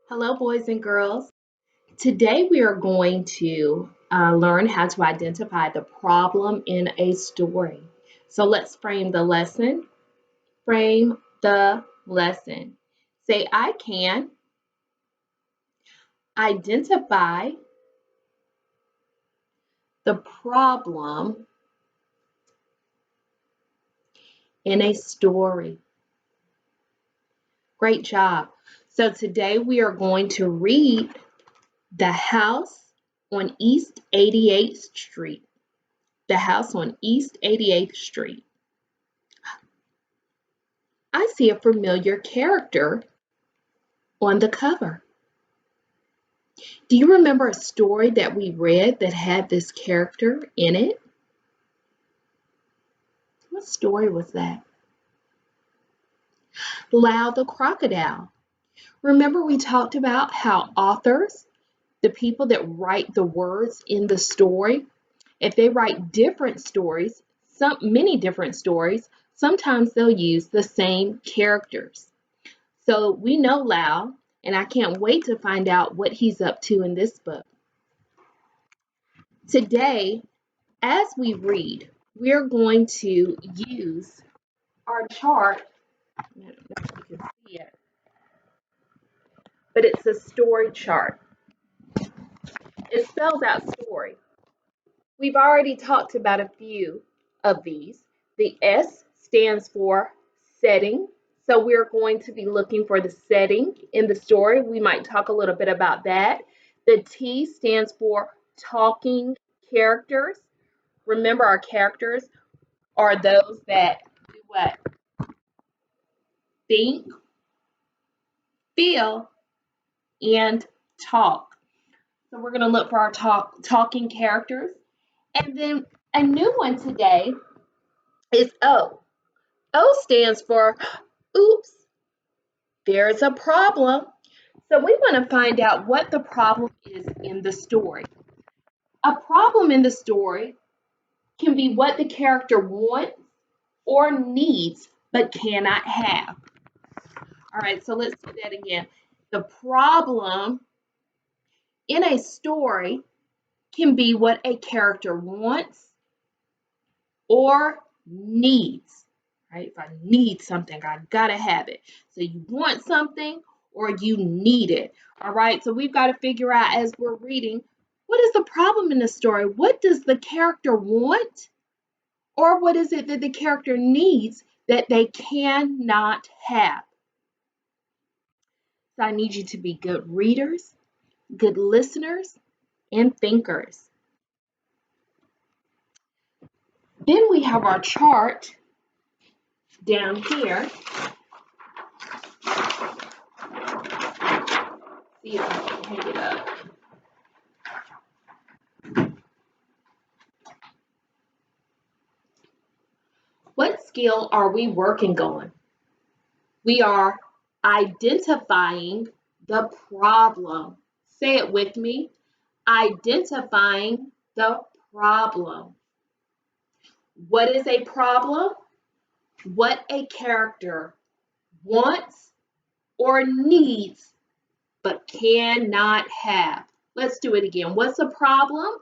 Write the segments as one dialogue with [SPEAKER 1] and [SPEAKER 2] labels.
[SPEAKER 1] Hello, boys and girls. Today we are going to learn how to identify the problem in a story. So let's frame the lesson. Frame the lesson. Say, I can identify the problem in a story. Great job. So today we are going to read The House on East 88th Street. The House on East 88th Street. I see a familiar character on the cover. Do you remember a story that we read that had this character in it? What story was that? Lau the Crocodile. Remember we talked about how authors, the people that write the words in the story, if they write different stories, many different stories, sometimes they'll use the same characters. So we know Lau, and I can't wait to find out what he's up to in this book. Today, as we read, we're going to use our chart. I don't know if you can see it, but it's a story chart. It spells out story. We've already talked about a few of these. The S stands for setting. So we're going to be looking for the setting in the story. We might talk a little bit about that. The T stands for talking characters. Remember, our characters are those that do what? Think, feel, and talk. So we're going to look for our talking characters. And then a new one today is O. O stands for oops, there's a problem. So we want to find out what the problem is in the story. A problem in the story can be what the character wants or needs but cannot have. All right, so let's do that again. The problem in a story can be what a character wants or needs, right? If I need something, I gotta have it. So you want something or you need it, all right? So we've got to figure out as we're reading, what is the problem in the story? What does the character want or what is it that the character needs that they cannot have? So I need you to be good readers, good listeners, and thinkers. Then we have our chart down here. See if I can hang it up. What skill are we working on? We are identifying the problem. Say it with me. Identifying the problem. What is a problem? What a character wants or needs but cannot have. Let's do it again. What's a problem?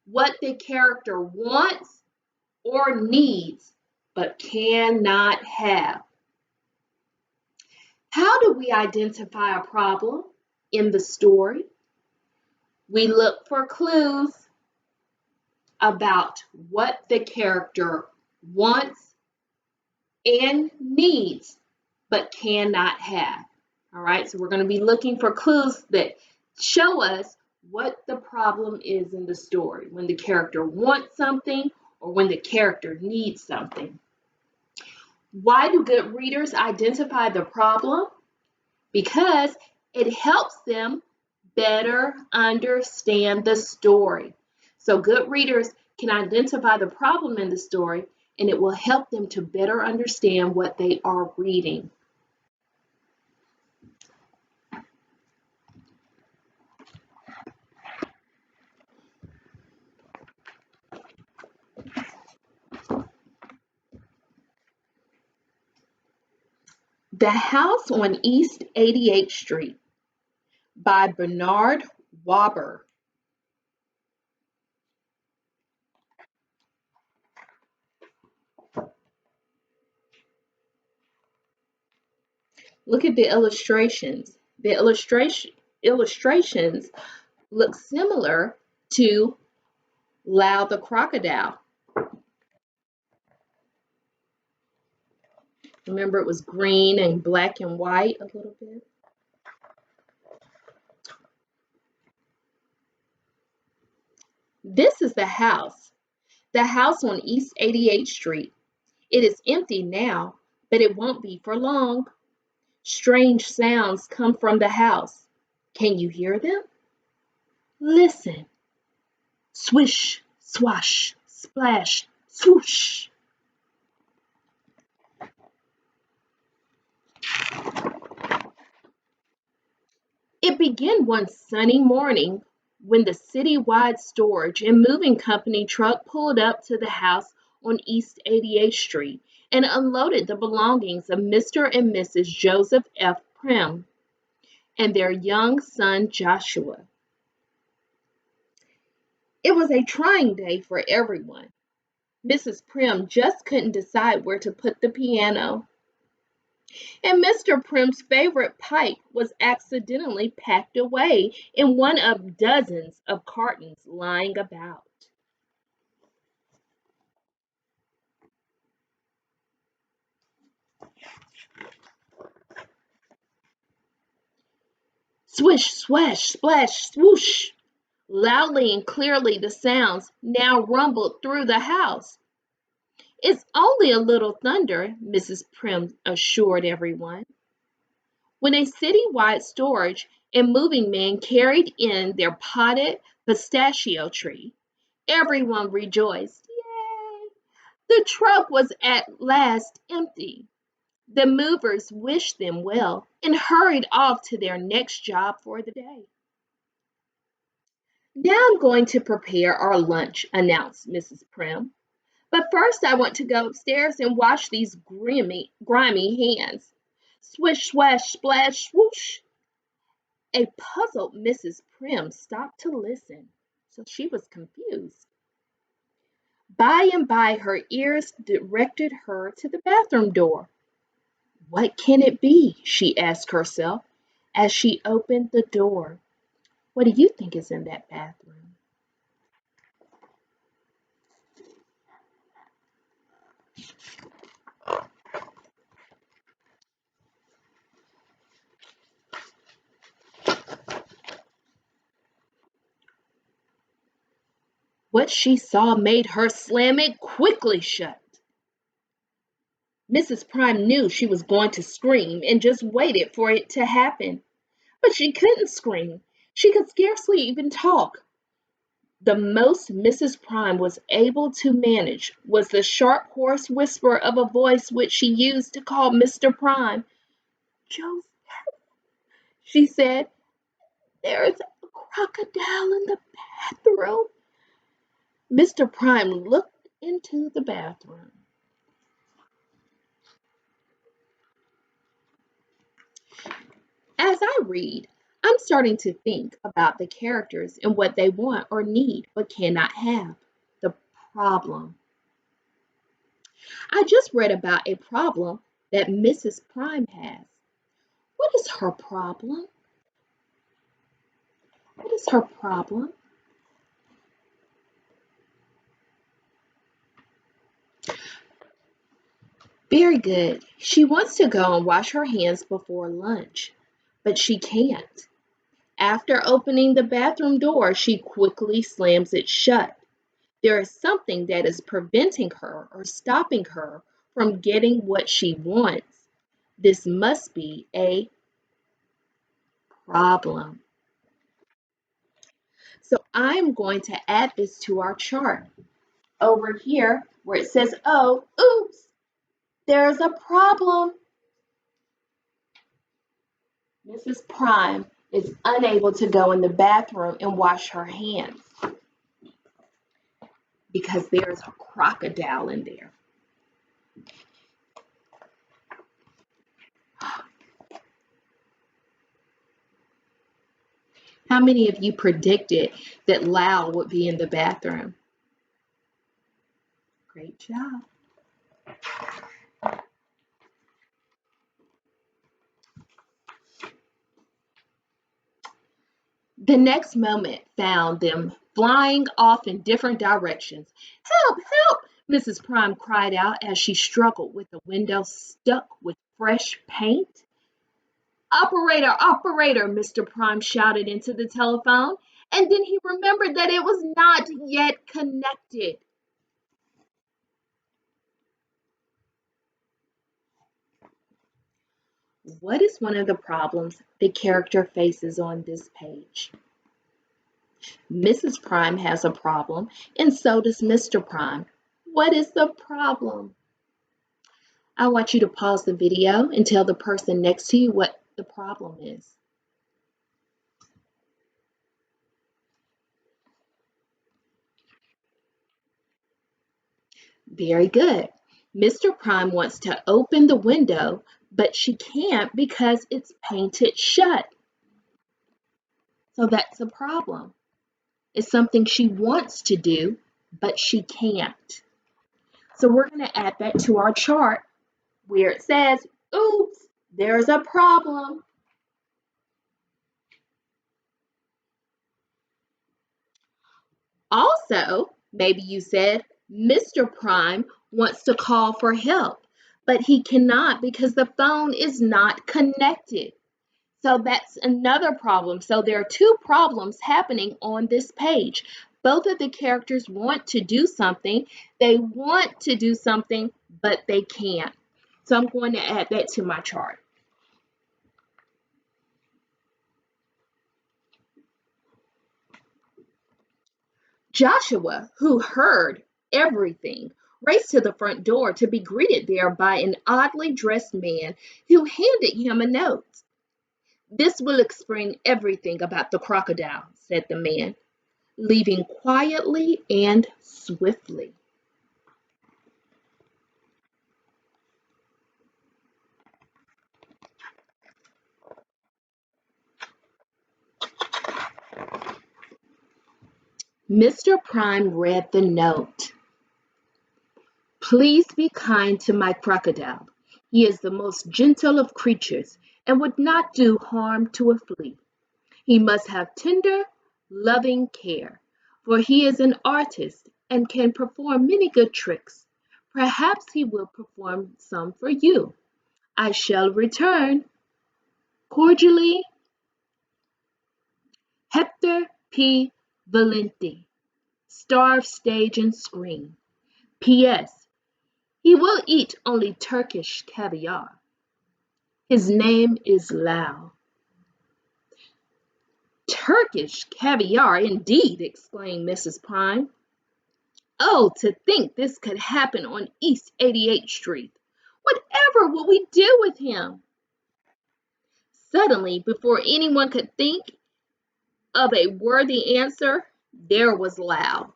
[SPEAKER 1] What the character wants or needs but cannot have. How do we identify a problem in the story? We look for clues about what the character wants and needs but cannot have. All right, so we're going to be looking for clues that show us what the problem is in the story, when the character wants something or when the character needs something. Why do good readers identify the problem? Because it helps them better understand the story. So good readers can identify the problem in the story and it will help them to better understand what they are reading. The House on East 88th Street. by Bernard Waber. Look at the illustrations. The illustrations look similar to Lau the crocodile. Remember, it was green and black and white a little bit. This is the house on East 88th Street. It is empty now, but it won't be for long. Strange sounds come from the house. Can you hear them? Listen. Swish, swash, splash, swoosh. It began one sunny morning when the citywide storage and moving company truck pulled up to the house on East 88th Street and unloaded the belongings of Mr. and Mrs. Joseph F. Prim and their young son Joshua. It was a trying day for everyone. Mrs. Prim just couldn't decide where to put the piano, and Mr. Prim's favorite pipe was accidentally packed away in one of dozens of cartons lying about. Swish, swash, splash, swoosh! Loudly and clearly the sounds now rumbled through the house. It's only a little thunder, Mrs. Prim assured everyone. When a citywide storage and moving man carried in their potted pistachio tree, everyone rejoiced. Yay! The truck was at last empty. The movers wished them well and hurried off to their next job for the day. Now I'm going to prepare our lunch, announced Mrs. Prim. But first I want to go upstairs and wash these grimy hands. Swish, swash, splash, swoosh. A puzzled Mrs. Prim stopped to listen, so she was confused. By and by her ears directed her to the bathroom door. What can it be? She asked herself as she opened the door. What do you think is in that bathroom? What she saw made her slam it quickly shut. Mrs. Prime knew she was going to scream and just waited for it to happen. But she couldn't scream. She could scarcely even talk. The most Mrs. Prime was able to manage was the sharp, hoarse whisper of a voice which she used to call Mr. Prime. Joseph, she said, there is a crocodile in the bathroom. Mr. Prime looked into the bathroom. As I read, I'm starting to think about the characters and what they want or need but cannot have. The problem. I just read about a problem that Mrs. Prime has. What is her problem? What is her problem? Very good. She wants to go and wash her hands before lunch, but she can't. After opening the bathroom door, she quickly slams it shut. There is something that is preventing her or stopping her from getting what she wants. This must be a problem. So I'm going to add this to our chart. Over here, where it says, oh, oops, there's a problem. Mrs. Prime is unable to go in the bathroom and wash her hands because there is a crocodile in there. How many of you predicted that Lau would be in the bathroom? Great job. The next moment found them flying off in different directions. Help! Help! Mrs. Prime cried out as she struggled with the window stuck with fresh paint. Operator, operator, Mr. Prime shouted into the telephone, and then he remembered that it was not yet connected. What is one of the problems the character faces on this page? Mrs. Prime has a problem, and so does Mr. Prime. What is the problem? I want you to pause the video and tell the person next to you what the problem is. Very good. Mr. Prime wants to open the window, but she can't because it's painted shut. So that's a problem. It's something she wants to do, but she can't. So we're going to add that to our chart where it says, oops, there's a problem. Also, maybe you said, Mr. Prime wants to call for help, but he cannot because the phone is not connected. So that's another problem. So there are two problems happening on this page. Both of the characters want to do something. They want to do something, but they can't. So I'm going to add that to my chart. Joshua, who heard everything, raced to the front door to be greeted there by an oddly dressed man who handed him a note. This will explain everything about the crocodile, said the man, leaving quietly and swiftly. Mr. Prime read the note. Please be kind to my crocodile. He is the most gentle of creatures and would not do harm to a flea. He must have tender, loving care, for he is an artist and can perform many good tricks. Perhaps he will perform some for you. I shall return. Cordially, Hector P. Valenti, star of stage and screen. P.S. He will eat only Turkish caviar. His name is Lau. Turkish caviar, indeed, exclaimed Mrs. Prime. Oh, to think this could happen on East 88th Street. Whatever will we do with him? Suddenly, before anyone could think of a worthy answer, there was Lau.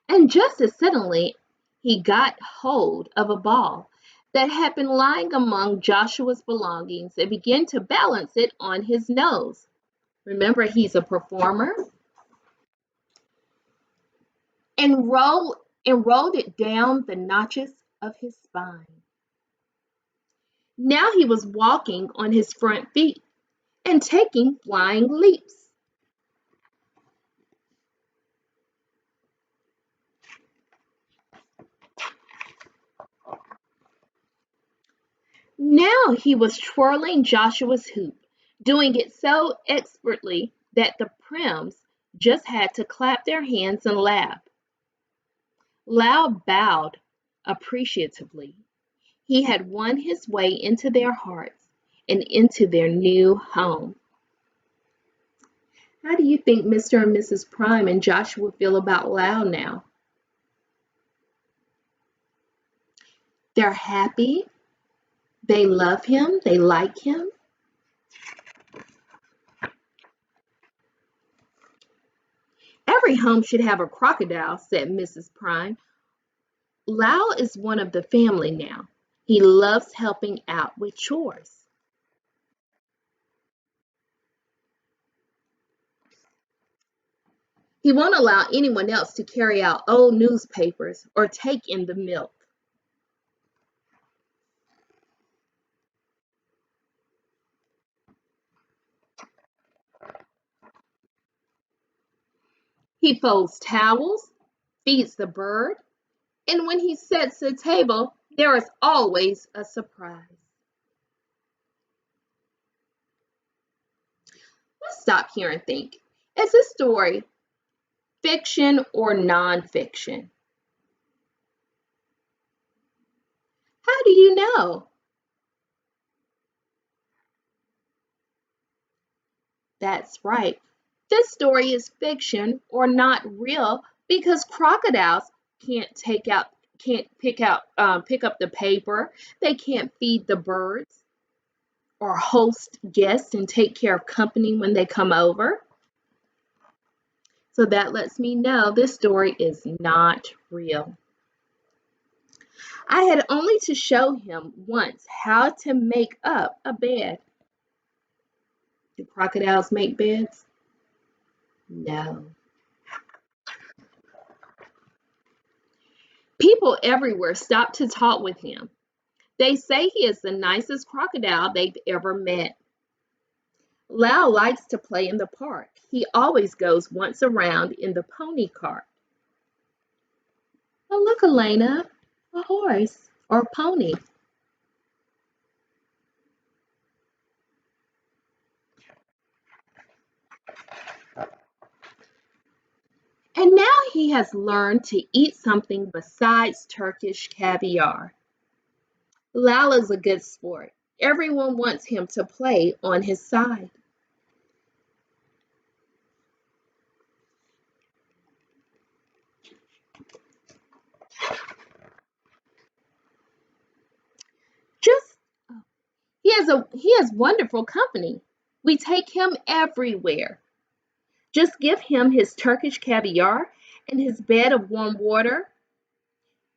[SPEAKER 1] And just as suddenly, he got hold of a ball that had been lying among Joshua's belongings and began to balance it on his nose. Remember, he's a performer. And rolled it down the notches of his spine. Now he was walking on his front feet and taking flying leaps. Now he was twirling Joshua's hoop, doing it so expertly that the Prims just had to clap their hands and laugh. Lau bowed appreciatively. He had won his way into their hearts and into their new home. How do you think Mr. and Mrs. Prime and Joshua feel about Lau now? They're happy. They love him. They like him. Every home should have a crocodile, said Mrs. Prime. Lau is one of the family now. He loves helping out with chores. He won't allow anyone else to carry out old newspapers or take in the milk. He folds towels, feeds the bird, and when he sets the table, there is always a surprise. Let's stop here and think. Is this story fiction or nonfiction? How do you know? That's right. This story is fiction or not real because crocodiles can't take out can't pick up the paper. They can't feed the birds or host guests and take care of company when they come over. So that lets me know this story is not real. I had only to show him once how to make up a bed. Do crocodiles make beds? No. People everywhere stop to talk with him. They say he is the nicest crocodile they've ever met. Lau likes to play in the park. He always goes once around in the pony cart. Oh, look, Elena, a horse or pony. And now he has learned to eat something besides Turkish caviar. Lau is a good sport. Everyone wants him to play on his side. Just he has wonderful company. We take him everywhere. Just give him his Turkish caviar and his bed of warm water,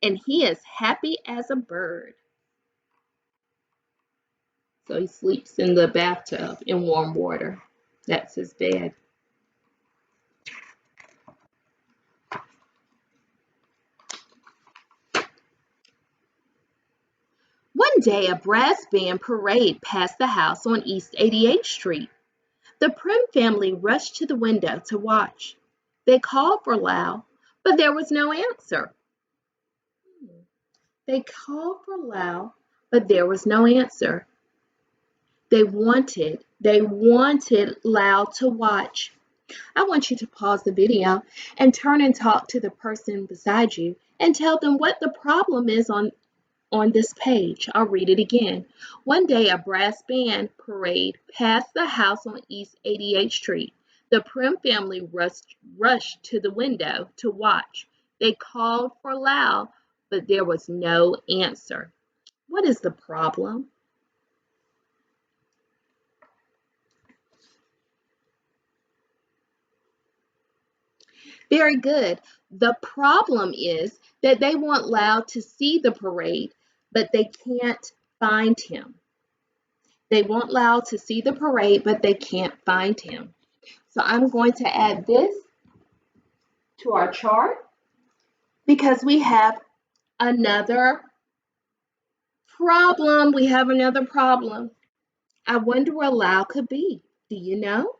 [SPEAKER 1] and he is happy as a bird. So he sleeps in the bathtub in warm water. That's his bed. One day, a brass band parade passed the house on East 88th Street. The Prim family rushed to the window to watch. They called for Lau, but there was no answer. They called for Lau, but there was no answer. They wanted Lau to watch. I want you to pause the video and turn and talk to the person beside you and tell them what the problem is on this page. I'll read it again. One day, a brass band parade passed the house on East 88th Street. The Prim family rushed to the window to watch. They called for Lau, but there was no answer. What is the problem? Very good. The problem is that they want Lau to see the parade, but they can't find him. They want Lau to see the parade, but they can't find him. So I'm going to add this to our chart because we have another problem. We have another problem. I wonder where Lau could be. Do you know?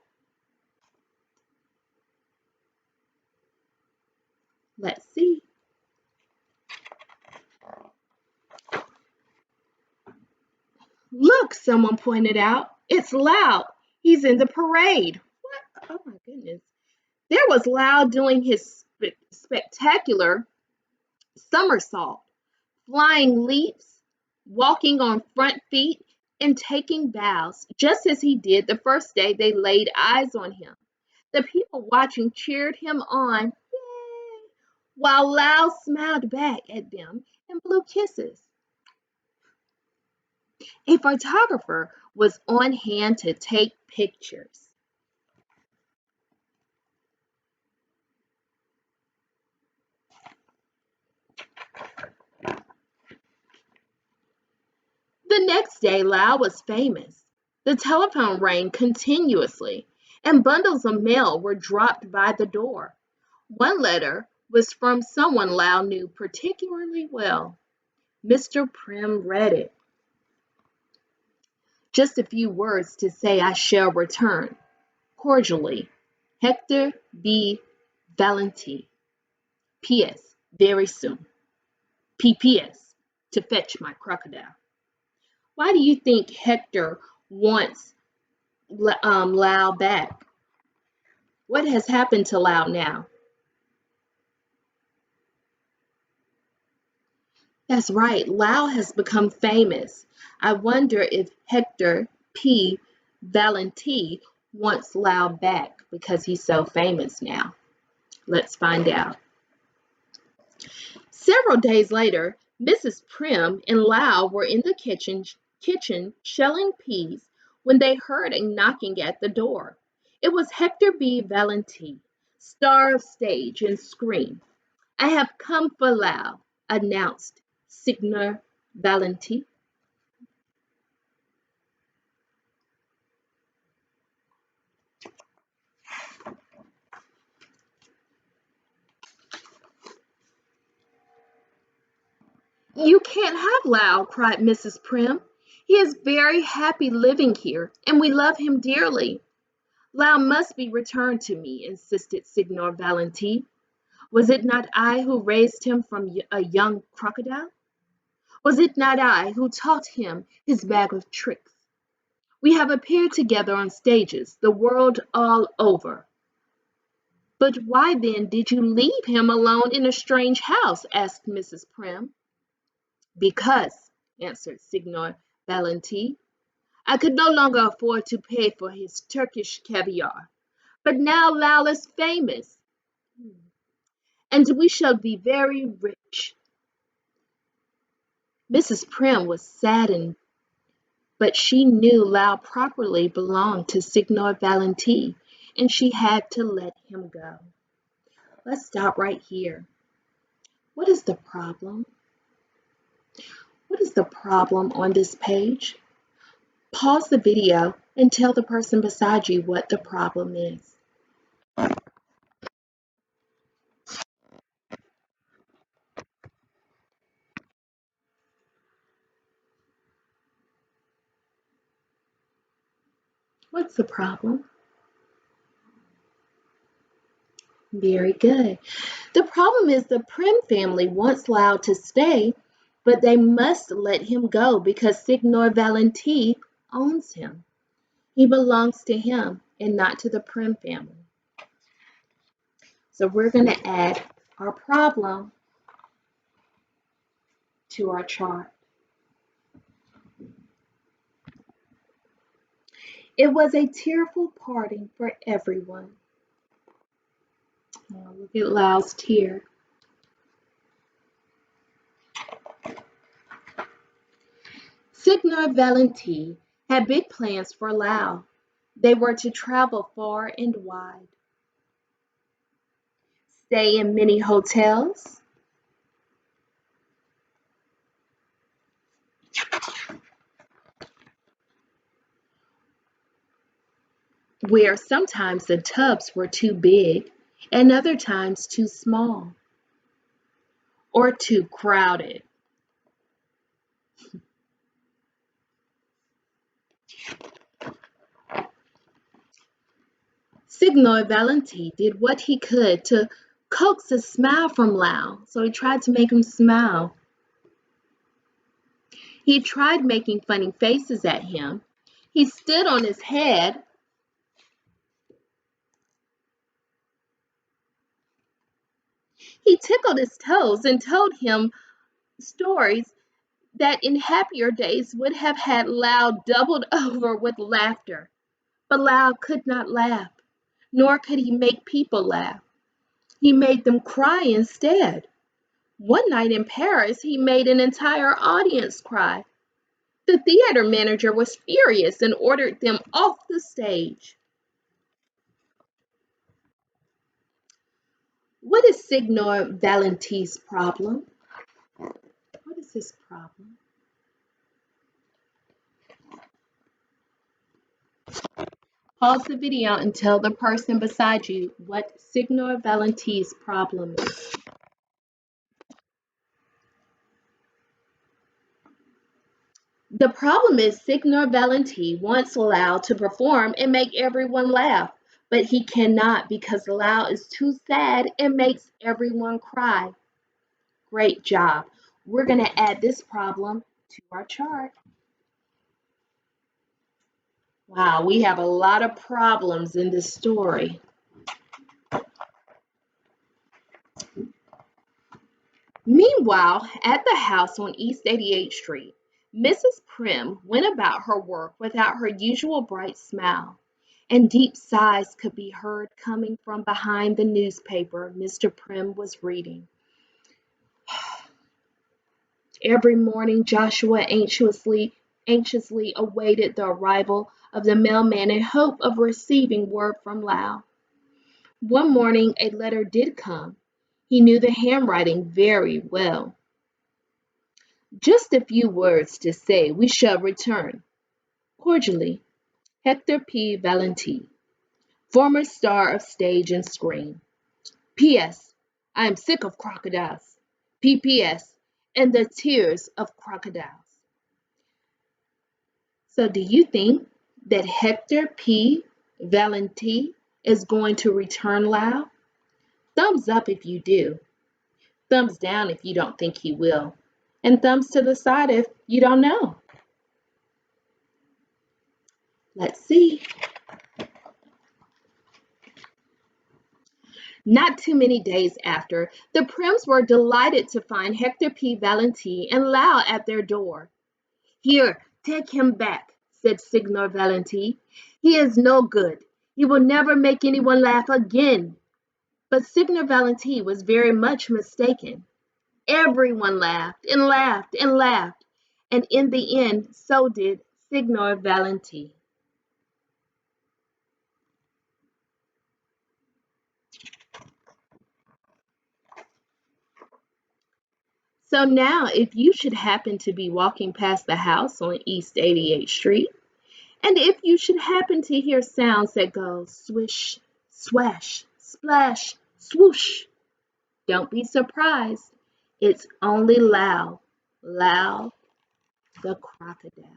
[SPEAKER 1] Let's see. Look, someone pointed out. It's Lau. He's in the parade. What? Oh my goodness. There was Lau doing his spectacular somersault, flying leaps, walking on front feet, and taking bows, just as he did the first day they laid eyes on him. The people watching cheered him on, yay, while Lau smiled back at them and blew kisses. A photographer was on hand to take pictures. next day, Lau was famous. The telephone rang continuously, and bundles of mail were dropped by the door. One letter was from someone Lau knew particularly well. Mr. Prim read it. Just a few words to say I shall return. Cordially, Hector B. Valenti. P.S. Very soon. P.P.S. To fetch my crocodile. Why do you think Hector wants Lau back? What has happened to Lau now? That's right, Lau has become famous. I wonder if Hector P. Valenti wants Lau back because he's so famous now. Let's find out. Several days later, Mrs. Prim and Lau were in the kitchen shelling peas when they heard a knocking at the door. It was Hector B. Valenti, star of stage and screen. I have come for Lau, announced Signor Valenti. You can't have Lau, cried Mrs. Prim. He is very happy living here, and we love him dearly. Lau must be returned to me, insisted Signor Valenti. Was it not I who raised him from a young crocodile? Was it not I who taught him his bag of tricks? We have appeared together on stages, the world all over. But why then did you leave him alone in a strange house? Asked Mrs. Prim. Because, answered Signor Valenti, I could no longer afford to pay for his Turkish caviar. But now Lau is famous, and we shall be very rich. Mrs. Prim was saddened, but she knew Lau properly belonged to Signor Valenti, and she had to let him go. Let's stop right here. What is the problem? What is the problem on this page? Pause the video and tell the person beside you what the problem is. What's the problem? Very good. The problem is the Prim family wants Lau to stay, but they must let him go because Signor Valenti owns him. He belongs to him and not to the Prim family. So we're going to add our problem to our chart. It was a tearful parting for everyone. Oh, look at Lau's tear. Signor Valenti had big plans for Lau. They were to travel far and wide, stay in many hotels, where sometimes the tubs were too big and other times too small or too crowded. Signor Valenti did what he could to coax a smile from Lau, so he tried to make him smile. He tried making funny faces at him. He stood on his head. He tickled his toes and told him stories that in happier days would have had Lau doubled over with laughter. But Lau could not laugh, nor could he make people laugh. He made them cry instead. One night in Paris, he made an entire audience cry. The theater manager was furious and ordered them off the stage. What is Signor Valenti's problem? What is his problem? Pause the video and tell the person beside you what Signor Valenti's problem is. The problem is Signor Valenti wants Lau to perform and make everyone laugh, but he cannot because Lau is too sad and makes everyone cry. Great job. We're going to add this problem to our chart. Wow, we have a lot of problems in this story. Meanwhile, at the house on East 88th Street, Mrs. Prim went about her work without her usual bright smile, and deep sighs could be heard coming from behind the newspaper Mr. Prim was reading. Every morning Joshua anxiously awaited the arrival of the mailman in hope of receiving word from Lau. One morning a letter did come. He knew the handwriting very well. Just a few words to say we shall return. Cordially, Hector P. Valenti, former star of stage and screen. P.S. I am sick of crocodiles. P.P.S. and the tears of crocodiles. So do you think that Hector P. Valenti is going to return Lau? Thumbs up if you do. Thumbs down if you don't think he will. And thumbs to the side if you don't know. Let's see. Not too many days after, the Prims were delighted to find Hector P. Valenti and Lau at their door. Here, take him back, said Signor Valenti. He is no good. He will never make anyone laugh again. But Signor Valenti was very much mistaken. Everyone laughed and laughed and laughed, and in the end, so did Signor Valenti. So now, if you should happen to be walking past the house on East 88th Street, and if you should happen to hear sounds that go swish, swash, splash, swoosh, don't be surprised. It's only Lau, Lau the crocodile.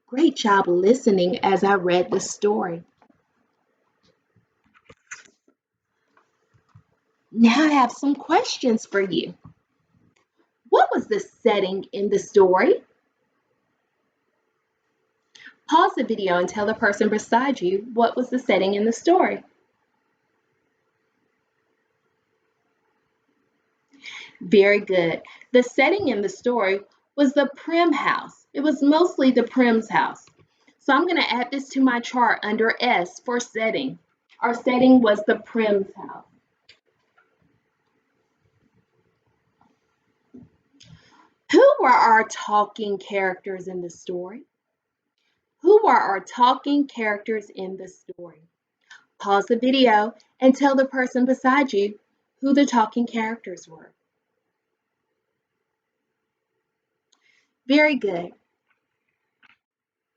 [SPEAKER 1] Great job listening as I read the story. Now I have some questions for you. What was the setting in the story? Pause the video and tell the person beside you what was the setting in the story. Very good. The setting in the story was the Prim house. It was mostly the Prim's house. So I'm going to add this to my chart under S for setting. Our setting was the Prim's house. Who were our talking characters in the story? Who were our talking characters in the story? Pause the video and tell the person beside you who the talking characters were. Very good.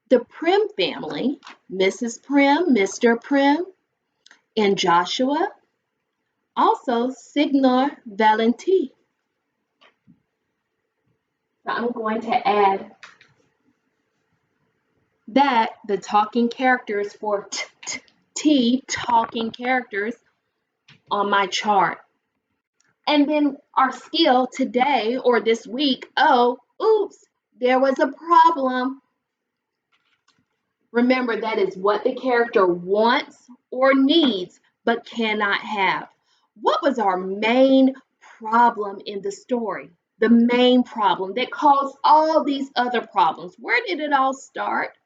[SPEAKER 1] The Prim family, Mrs. Prim, Mr. Prim, and Joshua, also Signor Valenti. So I'm going to add that, the talking characters for T, talking characters, on my chart. And then our skill today or this week, oh, oops, there was a problem. Remember, that is what the character wants or needs but cannot have. What was our main problem in the story? The main problem that caused all these other problems. Where did it all start?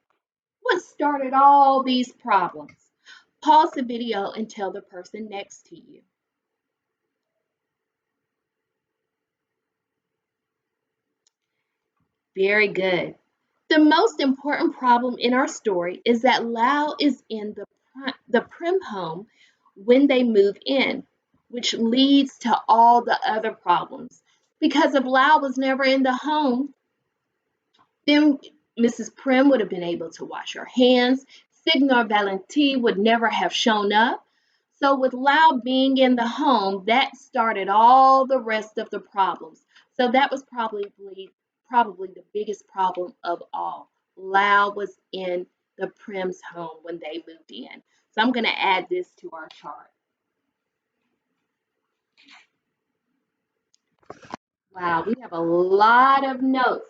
[SPEAKER 1] What started all these problems? Pause the video and tell the person next to you. Very good. The most important problem in our story is that Lau is in the Prim home when they move in, which leads to all the other problems. Because if Lau was never in the home, then Mrs. Prim would have been able to wash her hands. Signor Valenti would never have shown up. So, with Lau being in the home, that started all the rest of the problems. So, that was probably the biggest problem of all. Lau was in the Prim's home when they moved in. So, I'm going to add this to our chart. Wow, we have a lot of notes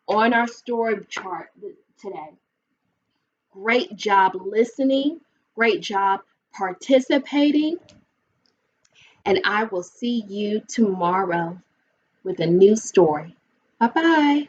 [SPEAKER 1] on our story chart today. Great job listening. Great job participating. And I will see you tomorrow with a new story. Bye bye.